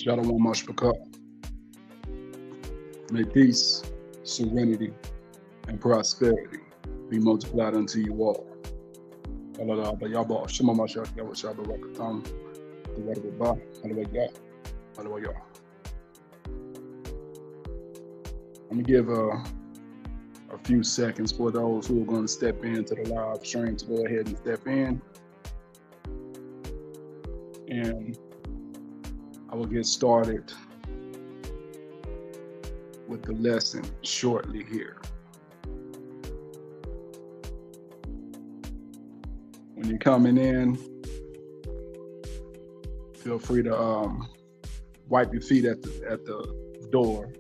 Shalom Mashpaka. May peace, serenity, and prosperity be multiplied unto you all. I'm going to give a few seconds for those who are going to step into the live stream to go ahead and step in. And I will get started with the lesson shortly here. When you're coming in, feel free to wipe your feet at the door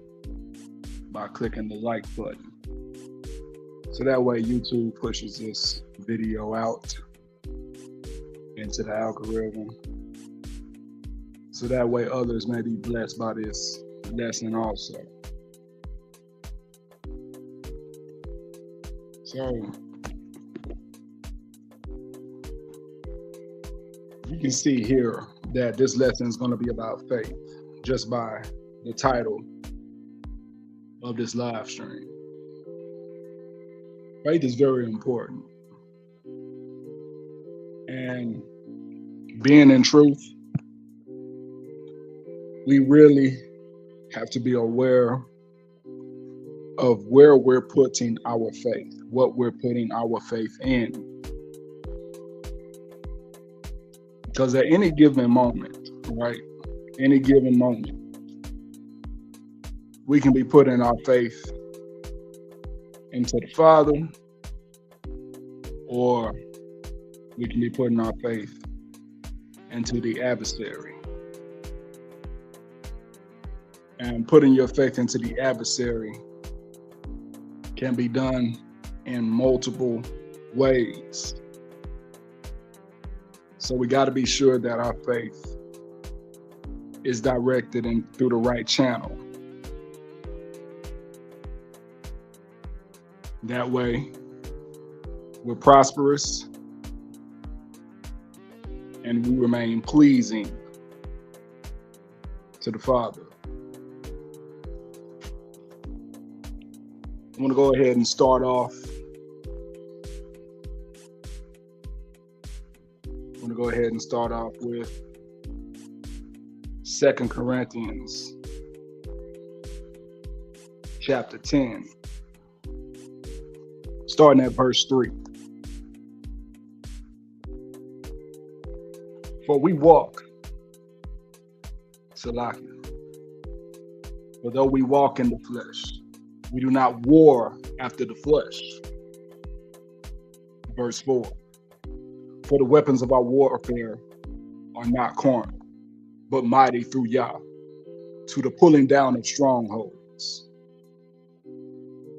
by clicking the like button. So that way YouTube pushes this video out into the algorithm. So that way others may be blessed by this lesson also. So you can see here that this lesson is going to be about faith just by the title of this live stream. Faith is very important. And being in truth, we really have to be aware of where we're putting our faith, what we're putting our faith in. Because at any given moment, right, any given moment, we can be putting our faith into the Father, or we can be putting our faith into the adversary. And putting your faith into the adversary can be done in multiple ways. So we got to be sure that our faith is directed in through the right channel. That way, we're prosperous and we remain pleasing to the Father. I'm going to go ahead and start off. With 2 Corinthians chapter 10, starting at verse 3. For we walk, Salakia, for though we walk in the flesh, we do not war after the flesh. Verse 4. For the weapons of our warfare are not carnal, but mighty through Yah, to the pulling down of strongholds.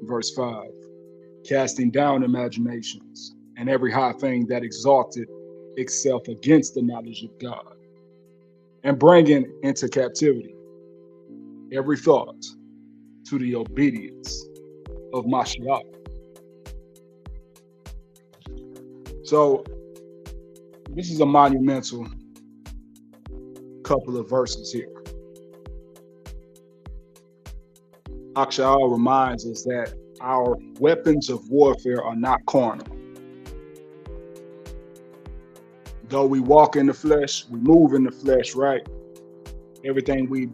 Verse 5. Casting down imaginations and every high thing that exalted itself against the knowledge of God, and bringing into captivity every thought to the obedience of Mashiach. So this is a monumental couple of verses here. Aksha'al reminds us that our weapons of warfare are not carnal. Though we walk in the flesh, we move in the flesh, right? Everything we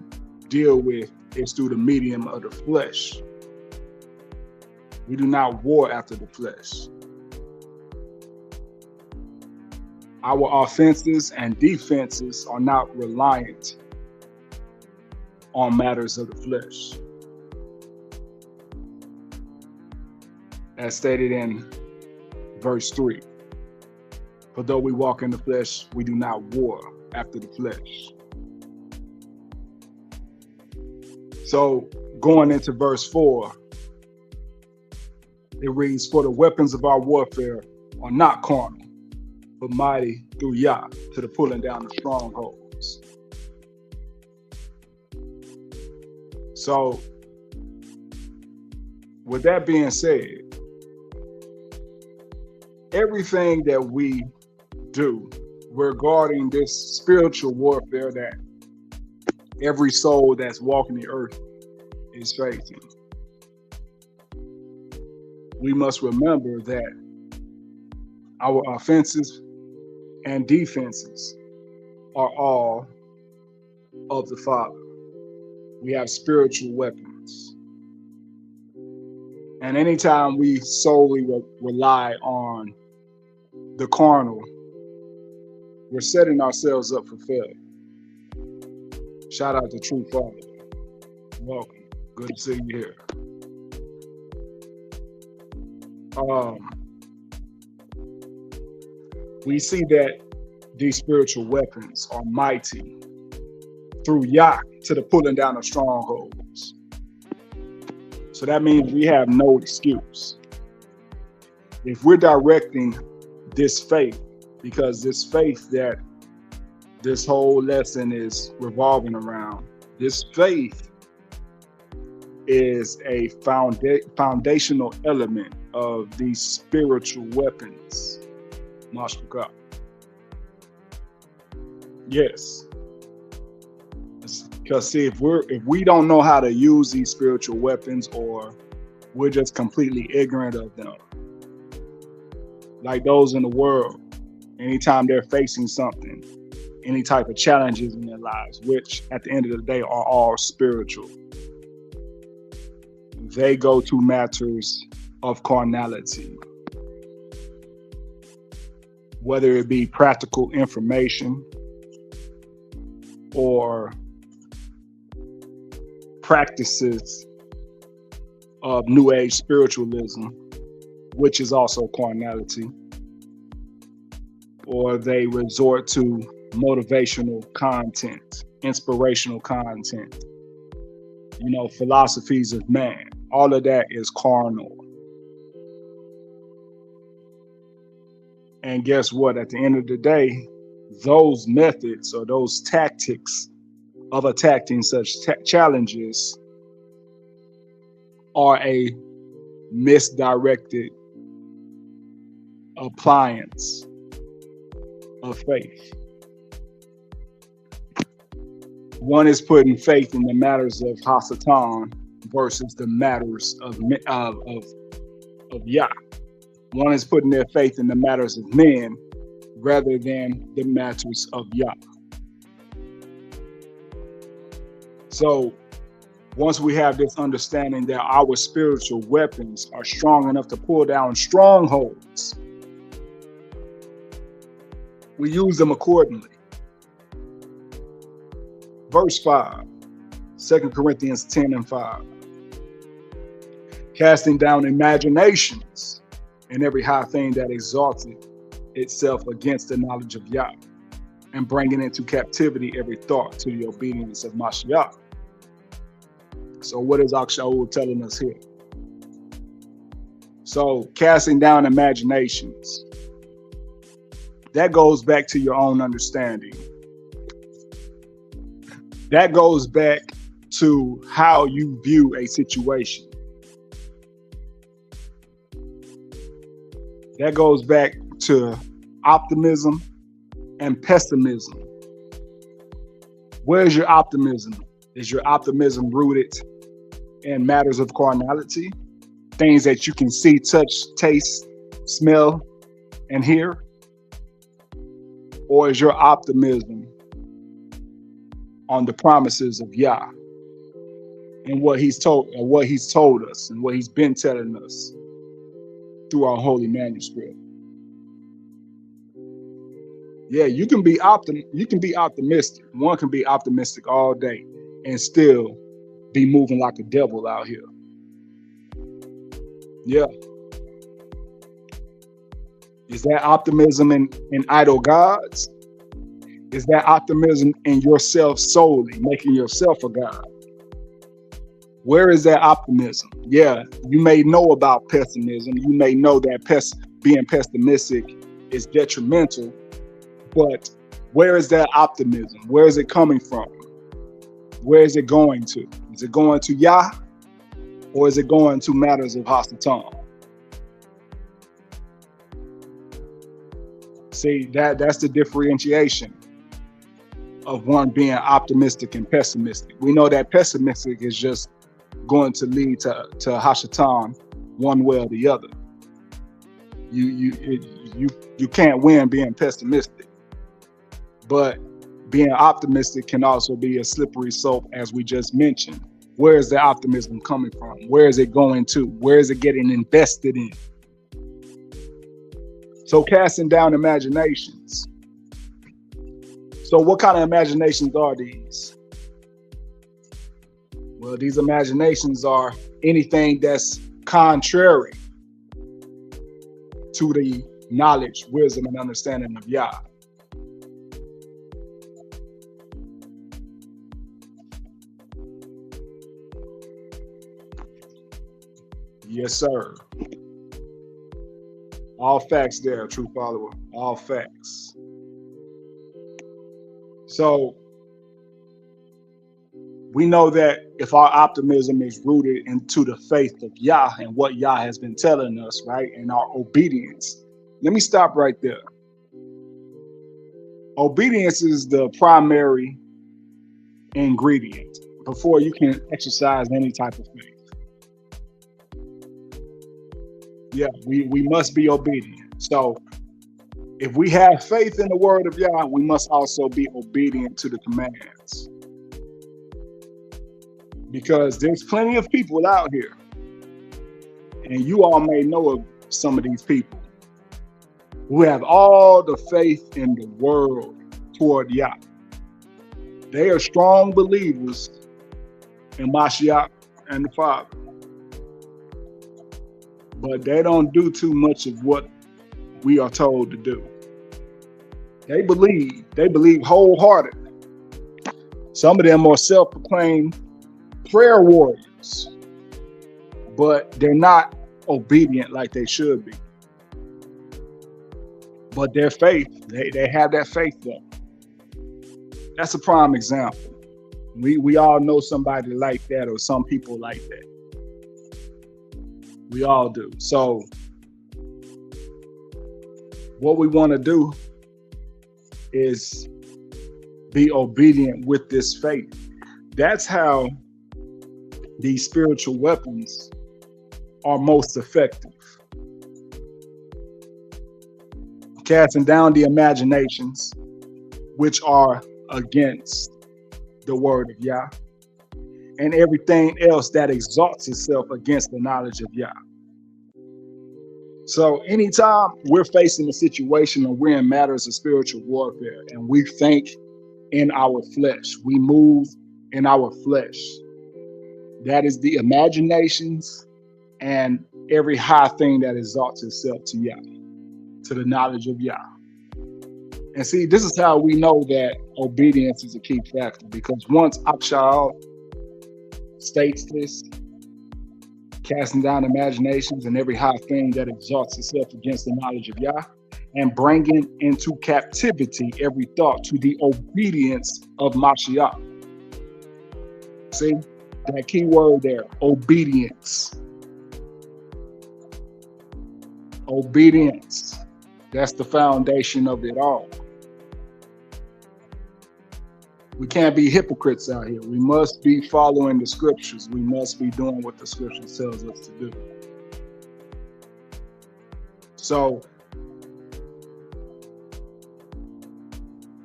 deal with is through the medium of the flesh. We do not war after the flesh. Our offenses and defenses are not reliant on matters of the flesh. As stated in verse 3, for though we walk in the flesh, we do not war after the flesh. So going into verse 4, it reads, for the weapons of our warfare are not carnal, but mighty through Yah, to the pulling down of strongholds. So with that being said, everything that we do regarding this spiritual warfare that every soul that's walking the earth is facing. We must remember that our offenses and defenses are all of the Father. We have spiritual weapons. And anytime we solely rely on the carnal, we're setting ourselves up for failure. Shout out to True Father. Welcome. Good to see you here. We see that these spiritual weapons are mighty through Yah to the pulling down of strongholds. So that means we have no excuse. If we're directing this faith, because this faith that this whole lesson is revolving around, this faith is a foundational element of these spiritual weapons. Mashbuka. Yes. Because see, if we don't know how to use these spiritual weapons, or we're just completely ignorant of them, like those in the world, anytime they're facing something, any type of challenges in their lives, which at the end of the day are all spiritual, they go to matters of carnality, whether it be practical information or practices of New Age spiritualism, which is also carnality, or they resort to motivational content, inspirational content, philosophies of man. All of that is carnal. And guess what? At the end of the day, those methods or those tactics of attacking such challenges are a misdirected appliance of faith. One is putting faith in the matters of Hasatan versus the matters of Yah. One is putting their faith in the matters of men rather than the matters of Yah. So once we have this understanding that our spiritual weapons are strong enough to pull down strongholds, we use them accordingly. Verse 5, 2 Corinthians 10:5. Casting down imaginations and every high thing that exalted itself against the knowledge of Yah, and bringing into captivity every thought to the obedience of Mashiach. So what is Akshaul telling us here? So casting down imaginations, that goes back to your own understanding. That goes back to how you view a situation. That goes back to optimism and pessimism. Where's your optimism? Is your optimism rooted in matters of carnality? Things that you can see, touch, taste, smell, and hear? Or is your optimism on the promises of Yah and what he's told us and what he's been telling us through our holy manuscript? Yeah, you can be optimistic. One can be optimistic all day and still be moving like a devil out here. Yeah. Is that optimism in idol gods? Is that optimism in yourself solely, making yourself a god? Where is that optimism? Yeah, you may know about pessimism. You may know that being pessimistic is detrimental, but where is that optimism? Where is it coming from? Where is it going to? Is it going to Yah, or is it going to matters of Hasatan? See, that's the differentiation. of one being optimistic and pessimistic. We know that pessimistic is just going to lead to Hashatan one way or the other. You can't win being pessimistic, but being optimistic can also be a slippery slope, as we just mentioned. Where is the optimism coming from? Where is it going to? Where is it getting invested in? So casting down imaginations. So what kind of imaginations are these? Well, these imaginations are anything that's contrary to the knowledge, wisdom, and understanding of Yah. Yes, sir. All facts there, true follower. All facts. So we know that if our optimism is rooted into the faith of Yah and what Yah has been telling us, right, and our obedience. Let me stop right there. Obedience is the primary ingredient before you can exercise any type of faith. Yeah, we must be obedient. So if we have faith in the word of Yah, we must also be obedient to the commands. Because there's plenty of people out here, and you all may know of some of these people, who have all the faith in the world toward Yah. They are strong believers in Mashiach and the Father. But they don't do too much of what we are told to do. They believe wholeheartedly. Some of them are self-proclaimed prayer warriors, but they're not obedient like they should be. But their faith, they have that faith though. That's a prime example. We all know somebody like that, or some people like that. We all do. So what we want to do is be obedient with this faith. That's how these spiritual weapons are most effective. Casting down the imaginations which are against the word of Yah, and everything else that exalts itself against the knowledge of Yah. So anytime we're facing a situation or we're in matters of spiritual warfare and we think in our flesh, we move in our flesh, that is the imaginations and every high thing that exalts itself to Yah, to the knowledge of Yah. And see, this is how we know that obedience is a key factor, because once Akshal states this, casting down imaginations and every high thing that exalts itself against the knowledge of Yah, and bringing into captivity every thought to the obedience of Mashiach. See, that key word there, obedience. Obedience. That's the foundation of it all. We can't be hypocrites out here. We must be following the scriptures. We must be doing what the scriptures tells us to do. So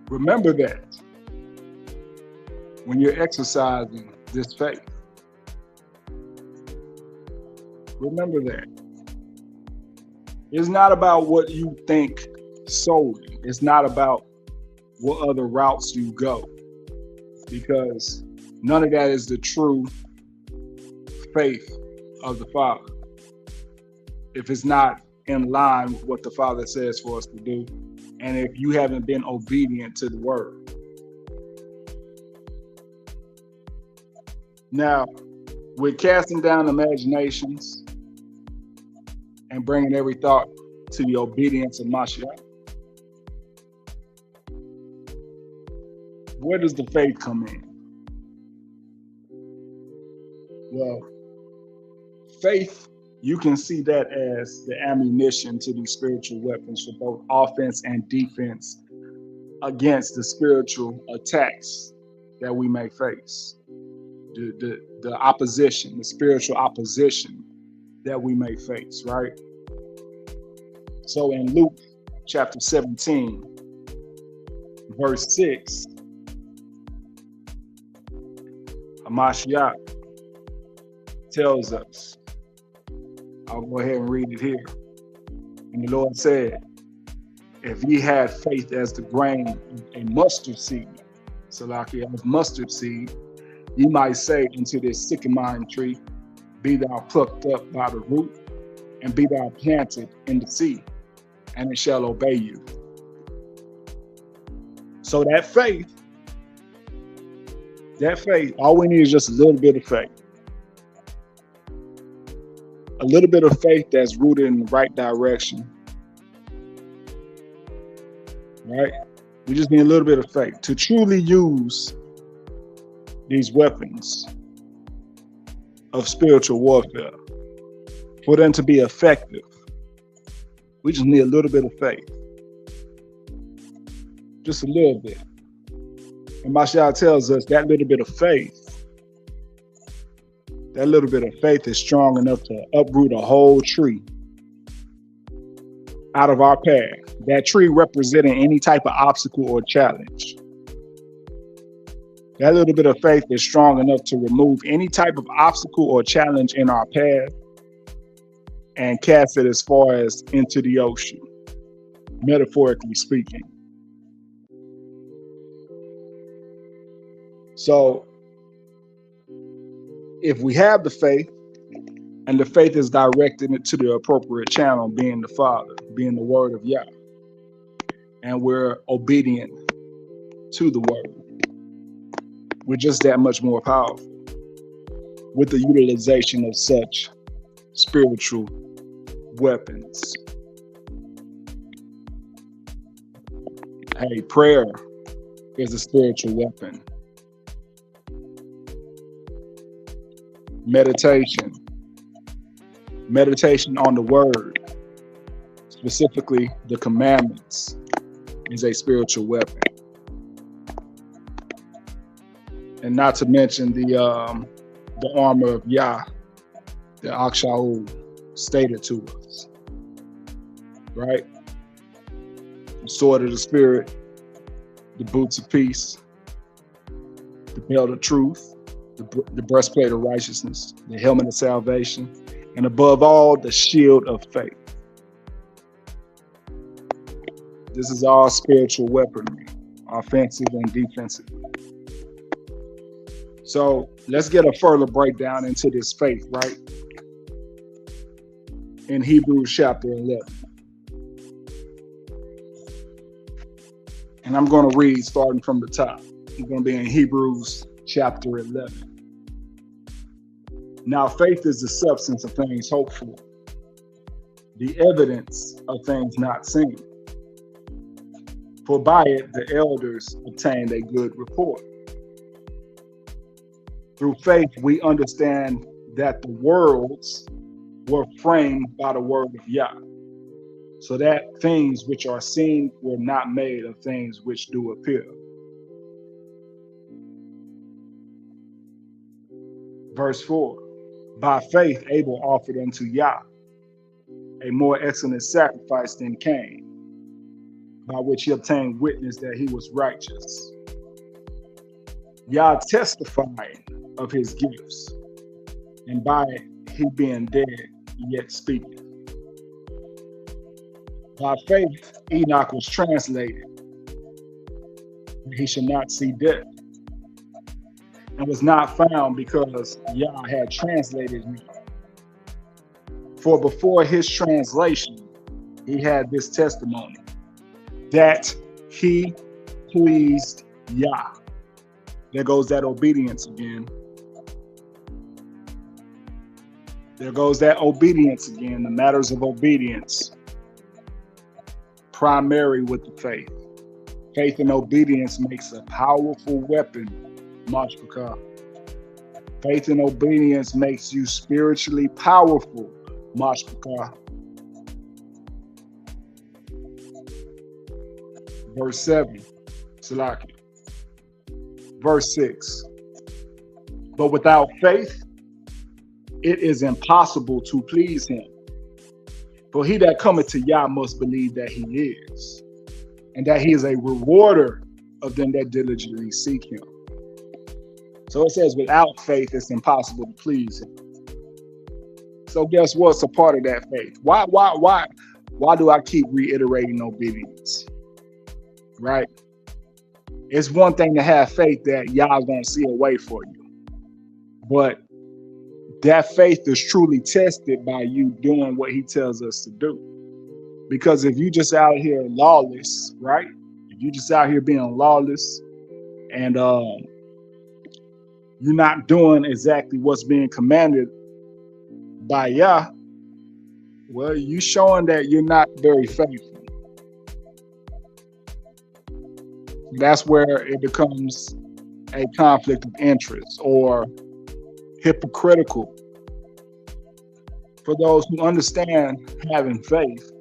remember that when you're exercising this faith. Remember that. It's not about what you think solely. It's not about what other routes you go, because none of that is the true faith of the Father if it's not in line with what the Father says for us to do, and if you haven't been obedient to the word. Now, with casting down imaginations and bringing every thought to the obedience of Mashiach, where does the faith come in? Well, faith, you can see that as the ammunition to these spiritual weapons for both offense and defense against the spiritual attacks that we may face, the opposition, the spiritual opposition that we may face, right? So in Luke chapter 17, verse 6, Hamashiach tells us, I'll go ahead and read it here. And the Lord said, if ye had faith as the grain of a mustard seed, Salakia, of mustard seed, ye might say unto this sycamore tree, be thou plucked up by the root, and be thou planted in the sea, and it shall obey you. So that faith, all we need is just a little bit of faith. A little bit of faith that's rooted in the right direction. Right? We just need a little bit of faith to truly use these weapons of spiritual warfare. For them to be effective, we just need a little bit of faith. Just a little bit. And Mashiach tells us that little bit of faith, is strong enough to uproot a whole tree out of our path. That tree representing any type of obstacle or challenge. That little bit of faith is strong enough to remove any type of obstacle or challenge in our path and cast it as far as into the ocean, metaphorically speaking. So, if we have the faith, and the faith is directed to the appropriate channel, being the Father, being the Word of Yah, and we're obedient to the Word, we're just that much more powerful with the utilization of such spiritual weapons. Hey, prayer is a spiritual weapon. Meditation on the Word, specifically the commandments, is a spiritual weapon. And not to mention the armor of Yah that Akshaul stated to us, right? The sword of the Spirit, the boots of peace, the belt of truth, the breastplate of righteousness, the helmet of salvation, and above all, the shield of faith. This is all spiritual weaponry, offensive and defensive. So let's get a further breakdown into this faith, right? In Hebrews chapter 11. And I'm going to read starting from the top. I'm going to be in Hebrews chapter 11. Now, faith is the substance of things hoped for, the evidence of things not seen. For by it the elders obtained a good report. Through faith we understand that the worlds were framed by the word of Yah, so that things which are seen were not made of things which do appear. Verse 4. By faith Abel offered unto Yah a more excellent sacrifice than Cain, by which he obtained witness that he was righteous, Yah testifying of his gifts, and by he being dead yet speaketh. By faith Enoch was translated, that he should not see death, and was not found because Yah had translated him. For before his translation, he had this testimony, that he pleased Yah. There goes that obedience again. There goes that obedience again, the matters of obedience. Primary with the faith. Faith and obedience makes a powerful weapon, Mashpaka. Faith and obedience makes you spiritually powerful, Mashpaka. Verse 7. Salaki. Verse 6. But without faith, it is impossible to please him. For he that cometh to Yah must believe that he is, and that he is a rewarder of them that diligently seek him. So it says, without faith, it's impossible to please him. So guess what's a part of that faith? Why do I keep reiterating obedience? Right? It's one thing to have faith that Yah's gonna see a way for you, but that faith is truly tested by you doing what he tells us to do. Because if you just out here lawless, right? If you just out here being lawless and you're not doing exactly what's being commanded by Yah, well, you showing that you're not very faithful. That's where it becomes a conflict of interest or hypocritical for those who understand having faith,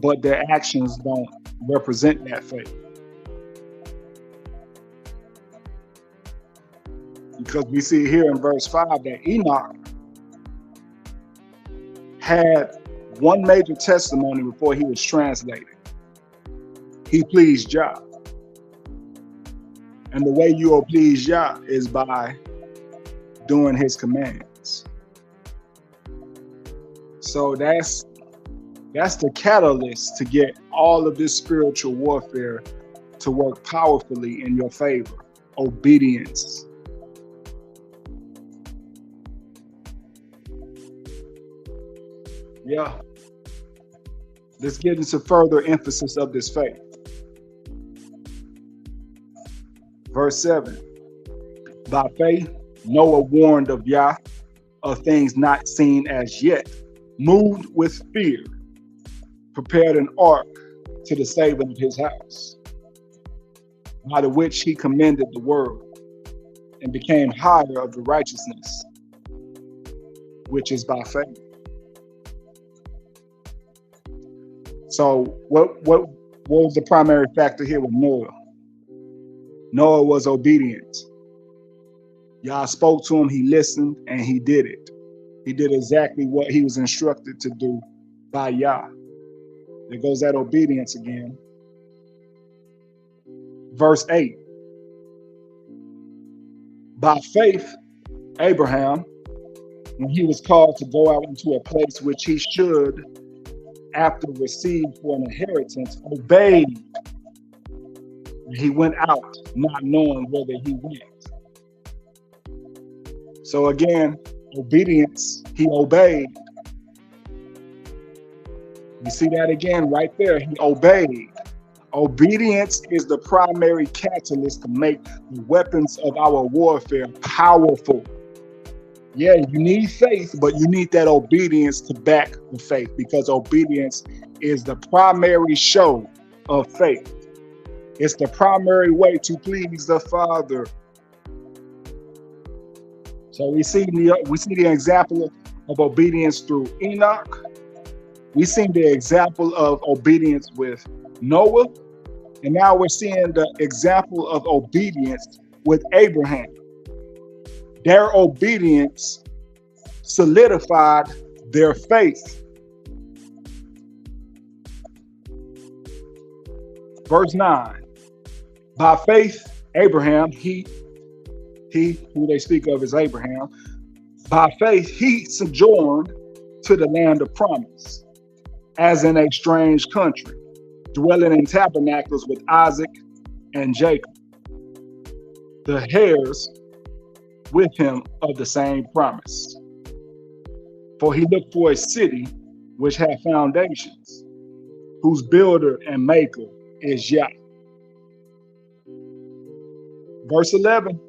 but their actions don't represent that faith. Because we see here in verse 5 that Enoch had one major testimony before he was translated. He pleased Yah. And the way you will please Yah is by doing his commands. So that's the catalyst to get all of this spiritual warfare to work powerfully in your favor. Obedience. Yeah. Let's get into further emphasis of this faith. Verse 7. By faith, Noah warned of Yah of things not seen as yet, moved with fear, prepared an ark to the saving of his house, by the which he commended the world and became higher of the righteousness, which is by faith. So what was the primary factor here with Noah? Noah was obedient. Yah spoke to him, he listened, and he did it. He did exactly what he was instructed to do by Yah. There goes that obedience again. Verse 8. By faith, Abraham, when he was called to go out into a place which he should, after receive for an inheritance, obeyed. He went out not knowing whether he went. So again, obedience, he obeyed. You see that again right there, he obeyed. Obedience is the primary catalyst to make the weapons of our warfare powerful. Yeah, you need faith, but you need that obedience to back the faith, because obedience is the primary show of faith. It's the primary way to please the Father. So we see the example of obedience through Enoch. We see the example of obedience with Noah. And now we're seeing the example of obedience with Abraham. Their obedience solidified their faith. Verse 9. By faith, Abraham, he who they speak of as Abraham, by faith, he sojourned to the land of promise, as in a strange country, dwelling in tabernacles with Isaac and Jacob, the heirs with him of the same promise. For he looked for a city which had foundations, whose builder and maker is Yah. Verse 11,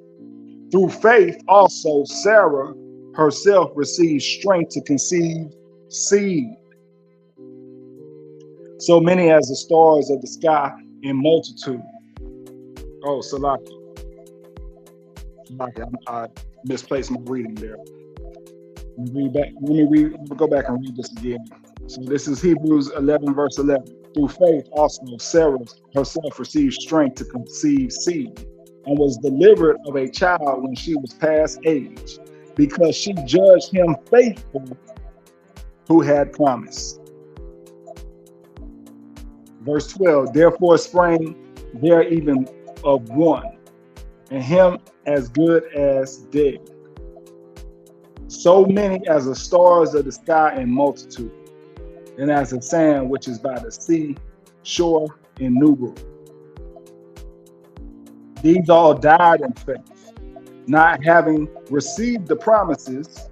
through faith also Sarah herself received strength to conceive seed, so many as the stars of the sky in multitude. Oh, Salaki. I misplaced my reading there. Let me go back and read this again. So this is Hebrews 11, verse 11. through faith also Sarah herself received strength to conceive seed, and was delivered of a child when she was past age, because she judged him faithful who had promised. Verse 12, therefore sprang there even of one, and him as good as dead, so many as the stars of the sky in multitude, and as the sand which is by the sea shore innumerable. These all died in faith, not having received the promises,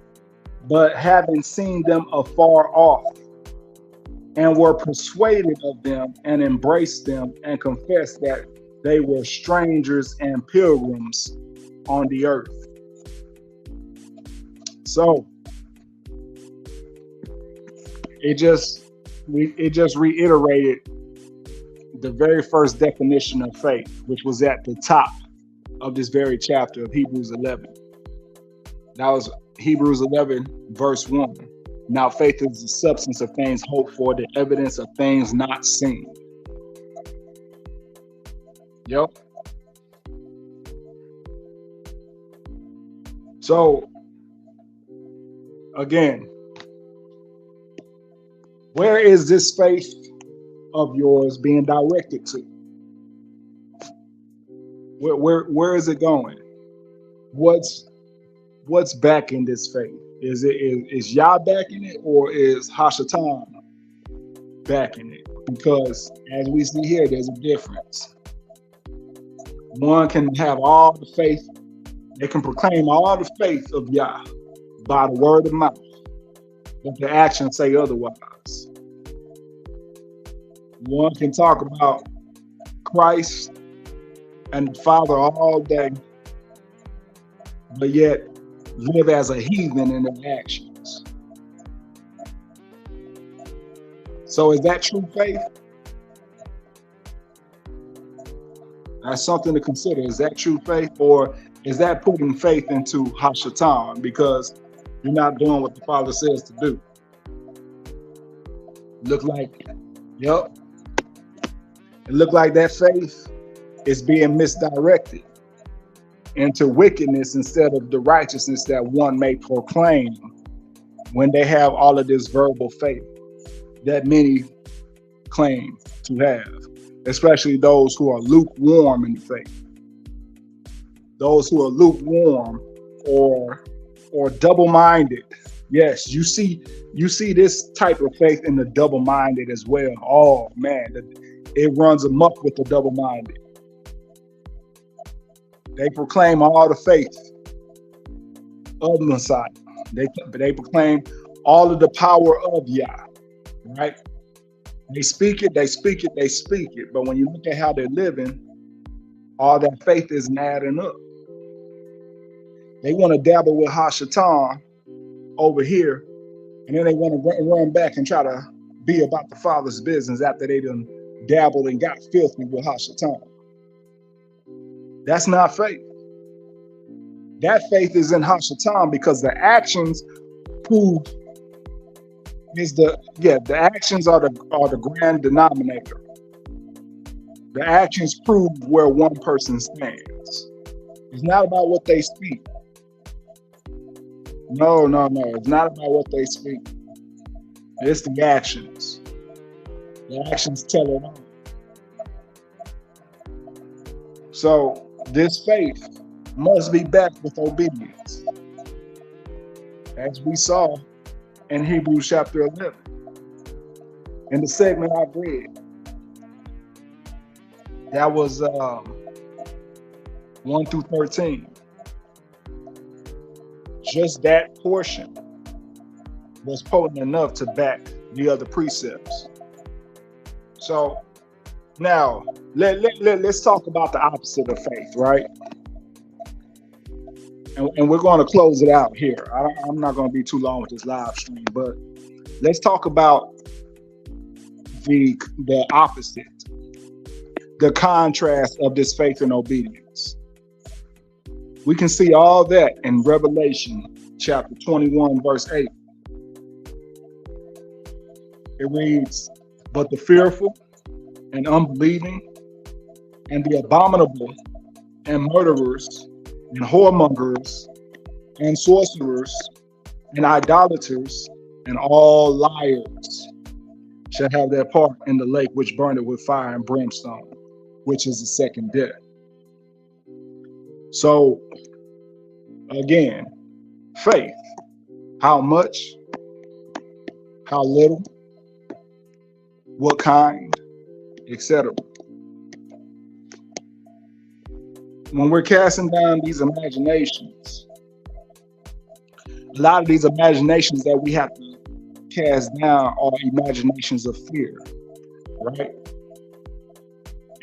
but having seen them afar off, and were persuaded of them, and embraced them, and confessed that they were strangers and pilgrims on the earth. So it just reiterated the very first definition of faith, which was at the top of this very chapter of Hebrews 11. That was Hebrews 11, verse 1. Now faith is the substance of things hoped for, the evidence of things not seen. Yep. So, again, where is this faith of yours being directed to? Where is it going? What's backing this faith? Is Yah backing it, or is Hashatan backing it? Because as we see here, there's a difference. One can have all the faith, they can proclaim all the faith of Yah by the word of mouth, but the actions say otherwise. One can talk about Christ and Father all day, but yet live as a heathen in their actions. So is that true faith? That's something to consider. Is that true faith, or is that putting faith into Hashatan because you're not doing what the Father says to do? Look like, yep. It looked like that faith is being misdirected into wickedness instead of the righteousness that one may proclaim when they have all of this verbal faith that many claim to have, especially those who are lukewarm in the faith. Those who are lukewarm or double-minded. Yes, you see this type of faith in the double-minded as well. Oh man, it runs amok with the double-minded. They proclaim all the faith of the Messiah. They proclaim all of the power of Yah, right? They speak it. But when you look at how they're living, all that faith isn't adding up. They want to dabble with Hashatan over here, and then they want to run back and try to be about the Father's business after they done dabbled and got filthy with Hashatan. That's not faith. That faith is in Hashatan because the actions prove the actions are the grand denominator. The actions prove where one person stands. It's not about what they speak. No. It's not about what they speak. It's the actions. The actions tell it all. So this faith must be backed with obedience, as we saw in Hebrews chapter 11. In the segment I've read, that was 1 through 13. Just that portion was potent enough to back the other precepts. So now let's talk about the opposite of faith, right? And we're going to close it out here. I'm not going to be too long with this live stream, but let's talk about the opposite, the contrast of this faith and obedience. We can see all that in Revelation chapter 21, verse 8. It reads, "But the fearful and unbelieving, and the abominable, and murderers, and whoremongers, and sorcerers, and idolaters, and all liars shall have their part in the lake which burneth with fire and brimstone, which is the second death. So, again, faith. How much? How little? What kind? Etc. When we're casting down these imaginations, a lot of these imaginations that we have to cast down are imaginations of fear, right?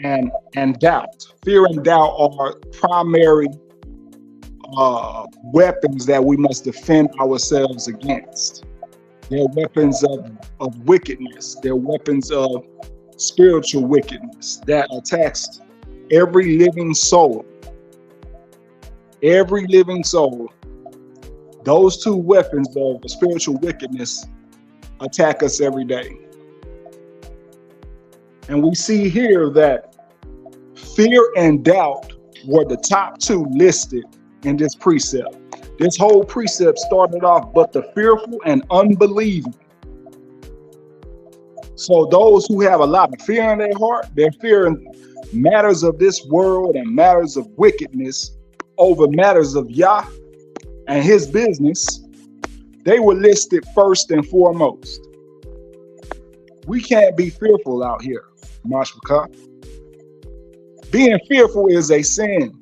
And doubt. Fear and doubt are primary weapons that we must defend ourselves against. They're weapons of wickedness. They're weapons of spiritual wickedness that attacks every living soul. Every living soul. Those two weapons of spiritual wickedness attack us every day. And we see here that fear and doubt were the top two listed in this precept. This whole precept started off, but the fearful and unbelieving. So those who have a lot of fear in their heart, they're fearing matters of this world and matters of wickedness over matters of Yah and his business, they were listed first and foremost. We can't be fearful out here, Mashbaka. Being fearful is a sin.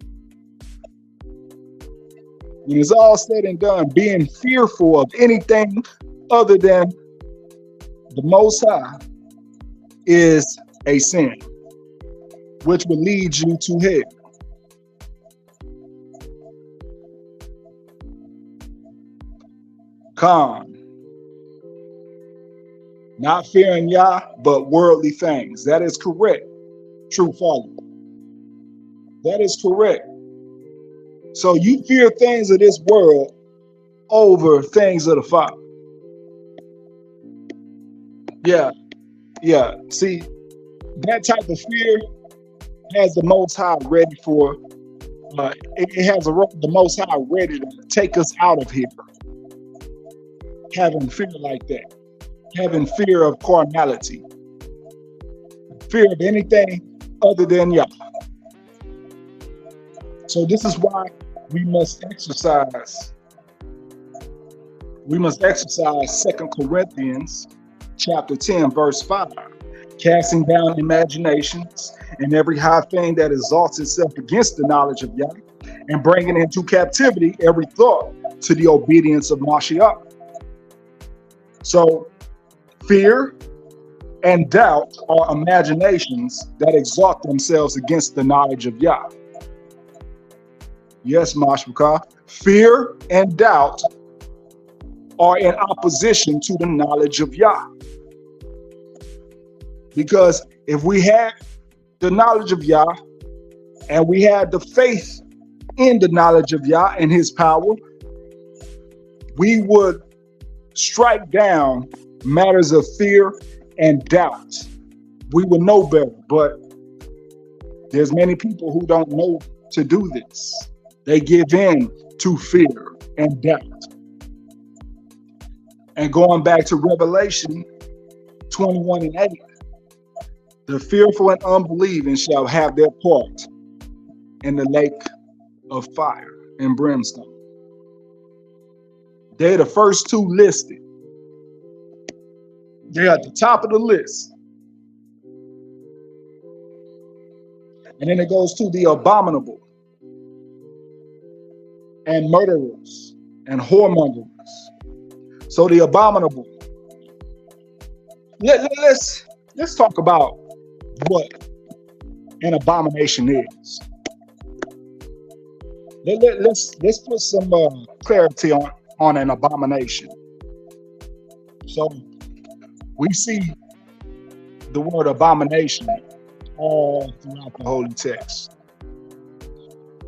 When it's all said and done, being fearful of anything other than the Most High is a sin, which will lead you to hell. Calm. Not fearing Yah, but worldly things. That is correct. True follower. That is correct. So you fear things of this world over things of the Father. Yeah. See, that type of fear has the Most High ready for, it has the Most High ready to take us out of here. Having fear like that. Having fear of carnality. Fear of anything other than Yah. So this is why we must exercise. We must exercise 2 Corinthians chapter 10, verse 5. Casting down imaginations and every high thing that exalts itself against the knowledge of Yah, and bringing into captivity every thought to the obedience of Mashiach. So fear and doubt are imaginations that exalt themselves against the knowledge of Yah. Yes, Mashbaka. Fear and doubt are in opposition to the knowledge of Yah. Because if we had the knowledge of Yah and we had the faith in the knowledge of Yah and his power, we would strike down matters of fear and doubt. We would know better, but there's many people who don't know to do this. They give in to fear and doubt. And going back to Revelation 21 and 8, the fearful and unbelieving shall have their part in the lake of fire and brimstone. They're the first two listed. They're at the top of the list. And then it goes to the abominable and murderers and whoremongers. So the abominable. Let's talk about what an abomination is. Let's put some clarity on an abomination. So we see the word abomination all throughout the Holy Text,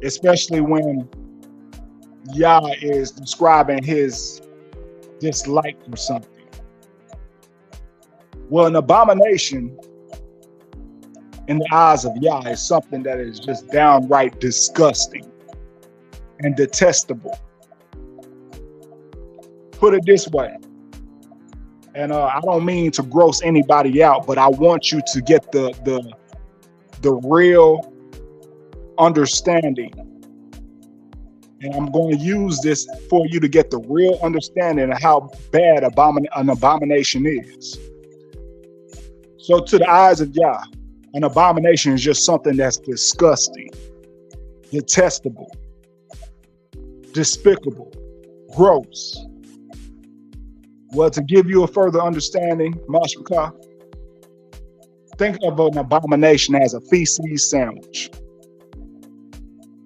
especially when Yah is describing his dislike for something. Well, an abomination in the eyes of Yah is something that is just downright disgusting and detestable. Put it this way, and I don't mean to gross anybody out, but I want you to get the real understanding. And I'm going to use this for you to get the real understanding of how bad an abomination is. So to the eyes of Yah, an abomination is just something that's disgusting, detestable, despicable, gross. Well, to give you a further understanding, Mashruka, think of an abomination as a feces sandwich.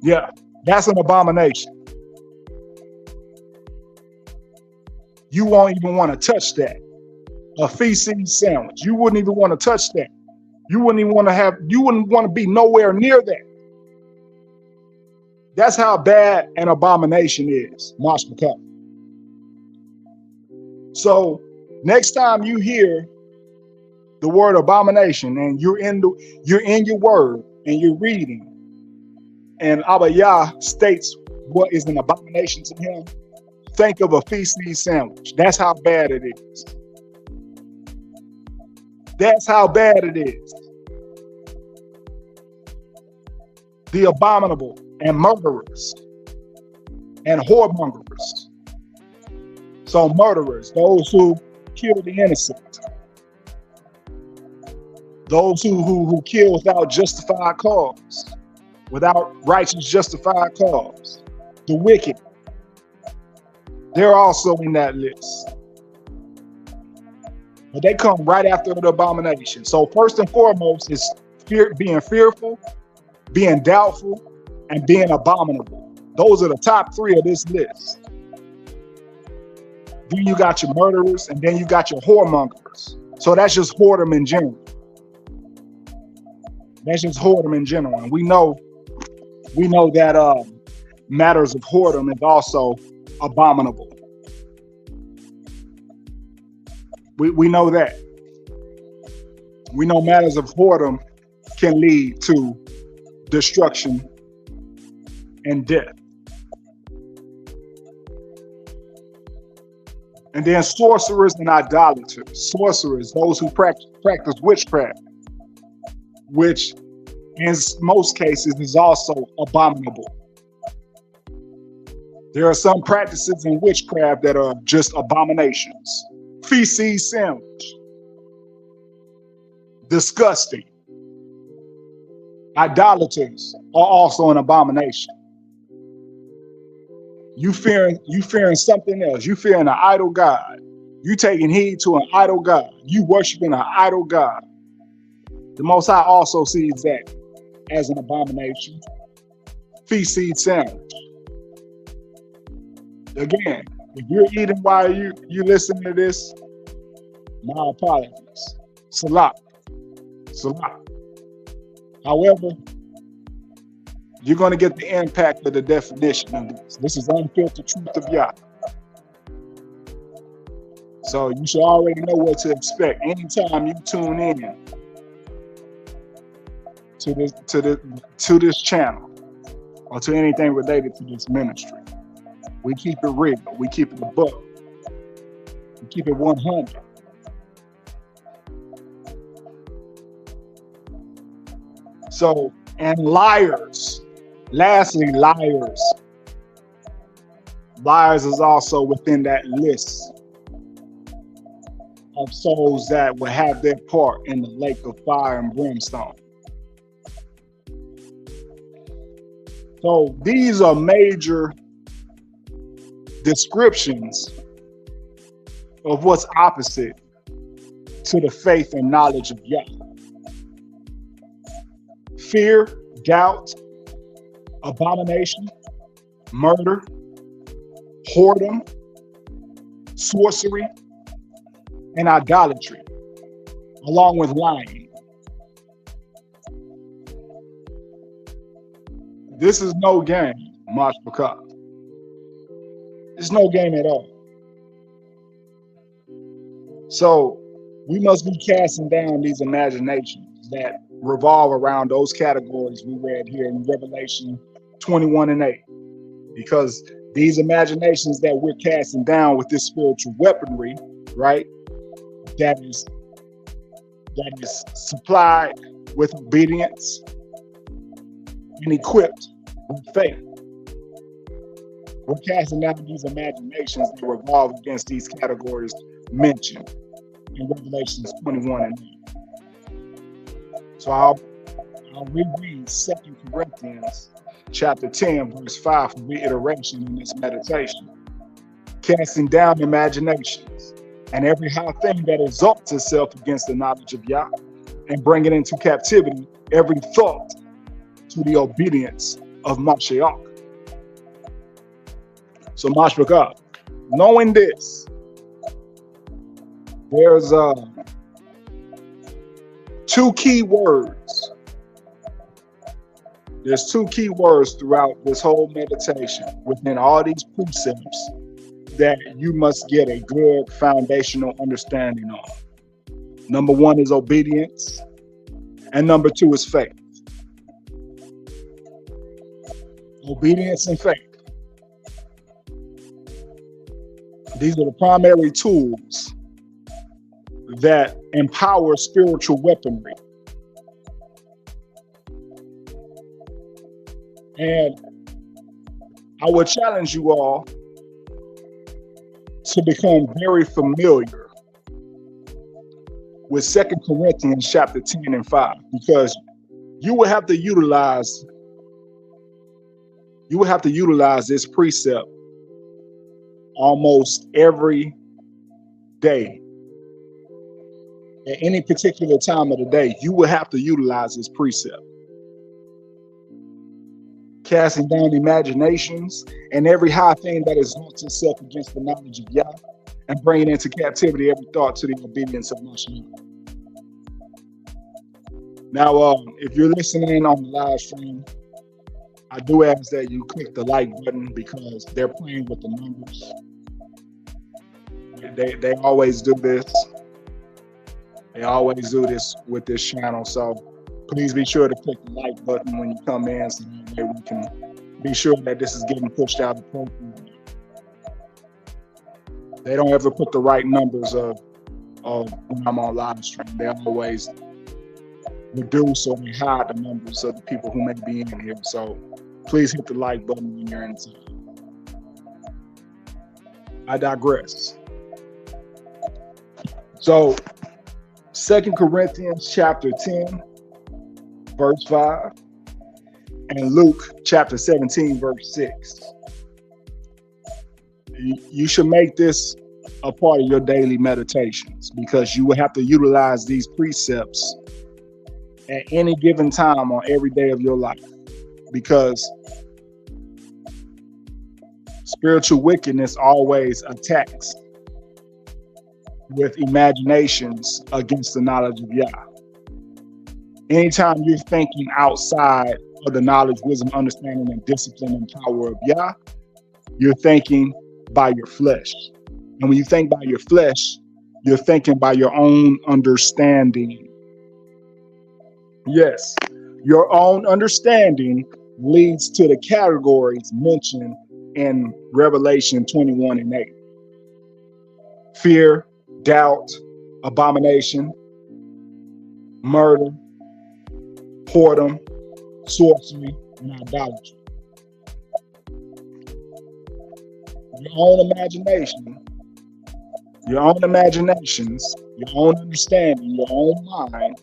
Yeah, that's an abomination. You won't even want to touch that. A feces sandwich. You wouldn't even want to touch that. You wouldn't want to be nowhere near that. That's how bad an abomination is, Mashruka. So next time you hear the word abomination and you're in your word and you're reading, and Abba Yah states what is an abomination to him, think of a feces sandwich. That's how bad it is. That's how bad it is. The abominable and murderers and whoremongers. So murderers, those who kill the innocent. Those who kill without justified cause, without righteous justified cause. The wicked, they're also in that list. But they come right after the abomination. So first and foremost is being fearful, being doubtful, and being abominable. Those are the top three of this list. Then you got your murderers, and then you got your whoremongers. So that's just whoredom in general. That's just whoredom in general. And we know that matters of whoredom is also abominable. We know that. We know matters of whoredom can lead to destruction and death. And then sorcerers and idolaters. Sorcerers, those who practice witchcraft, which in most cases is also abominable. There are some practices in witchcraft that are just abominations. Feces sandwich. Disgusting. Idolaters are also an abomination. You fearing something else. You fearing an idol god. You taking heed to an idol god. You worshiping an idol god. The Most High also sees that as an abomination. Feces sandwich. Again, if you're eating while you listen to this, my apologies. Salah. However, you're going to get the impact of the definition of this. This is unfiltered truth of Yah. So you should already know what to expect anytime you tune in to this channel or to anything related to this ministry. We keep it real. We keep it a buck. We keep it 100. So, and liars. Lastly, liars. Liars is also within that list of souls that will have their part in the lake of fire and brimstone. So these are major descriptions of what's opposite to the faith and knowledge of Yah. Fear, doubt, abomination, murder, whoredom, sorcery, and idolatry, along with lying. This is no game, Mashruka. It's no game at all. So we must be casting down these imaginations that revolve around those categories we read here in Revelation 21 and 8. Because these imaginations that we're casting down with this spiritual weaponry, right, that is supplied with obedience and equipped with faith. We're casting down these imaginations that revolve against these categories mentioned in Revelations 21 and 8. So I'll reread 2 Corinthians chapter 10, verse 5 for reiteration in this meditation. Casting down imaginations and every high thing that exalts itself against the knowledge of Yah, and bringing into captivity every thought to the obedience of Mashiach. So Mashbakah, knowing this, there's two key words. There's two key words throughout this whole meditation within all these precepts that you must get a good foundational understanding of. Number one is obedience, and number two is faith. Obedience and faith. These are the primary tools that empower spiritual weaponry. And I would challenge you all to become very familiar with 2 Corinthians chapter 10 and 5, because you will have to utilize this precept almost every day. At any particular time of the day, you will have to utilize this precept. Casting down imaginations and every high thing that exalts itself against the knowledge of Yah, and bringing into captivity every thought to the obedience of Mashiach. Now, if you're listening on the live stream, I do ask that you click the like button, because they're playing with the numbers. They always do this. They always do this with this channel. So please be sure to click the like button when you come in, so that we can be sure that this is getting pushed out appropriately. They don't ever put the right numbers of when I'm on live stream. They always reduce or they hide the numbers of the people who may be in here. So please hit the like button when you're inside. I digress. So 2 Corinthians chapter 10, verse 5, and Luke chapter 17, verse 6. You should make this a part of your daily meditations, because you will have to utilize these precepts at any given time on every day of your life, because spiritual wickedness always attacks with imaginations against the knowledge of Yah. Anytime you're thinking outside of the knowledge, wisdom, understanding, and discipline and power of Yah, you're thinking by your flesh. And when you think by your flesh, you're thinking by your own understanding. Yes, your own understanding leads to the categories mentioned in Revelation 21 and 8. Fear, doubt, abomination, murder, whoredom, sorcery, and idolatry. Your own imagination, your own imaginations, your own understanding, your own mind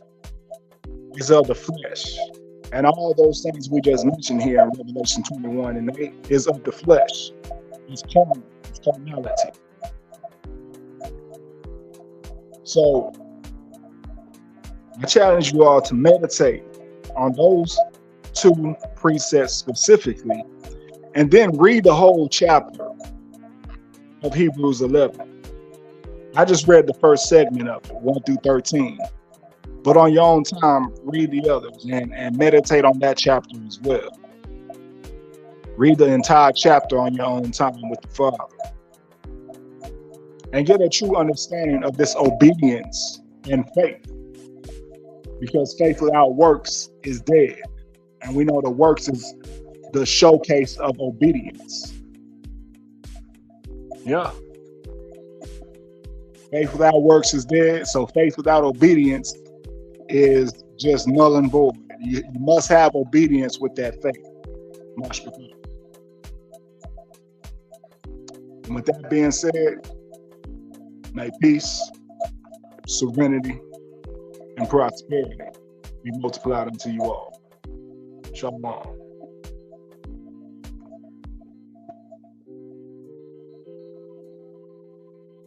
is of the flesh. And all those things we just mentioned here in Revelation 21 and 8 is of the flesh. It's carnal, it's carnality. So I challenge you all to meditate on those two precepts specifically, and then read the whole chapter of Hebrews 11. I just read the first segment of it, 1 through 13. But on your own time, read the others and meditate on that chapter as well. Read the entire chapter on your own time with the Father, and get a true understanding of this obedience and faith. because faith without works is dead. And we know the works is the showcase of obedience. Yeah. Faith without works is dead. So faith without obedience is just null and void. You must have obedience with that faith. And with that being said, may peace, serenity, and prosperity be multiplied unto you all. Shalom.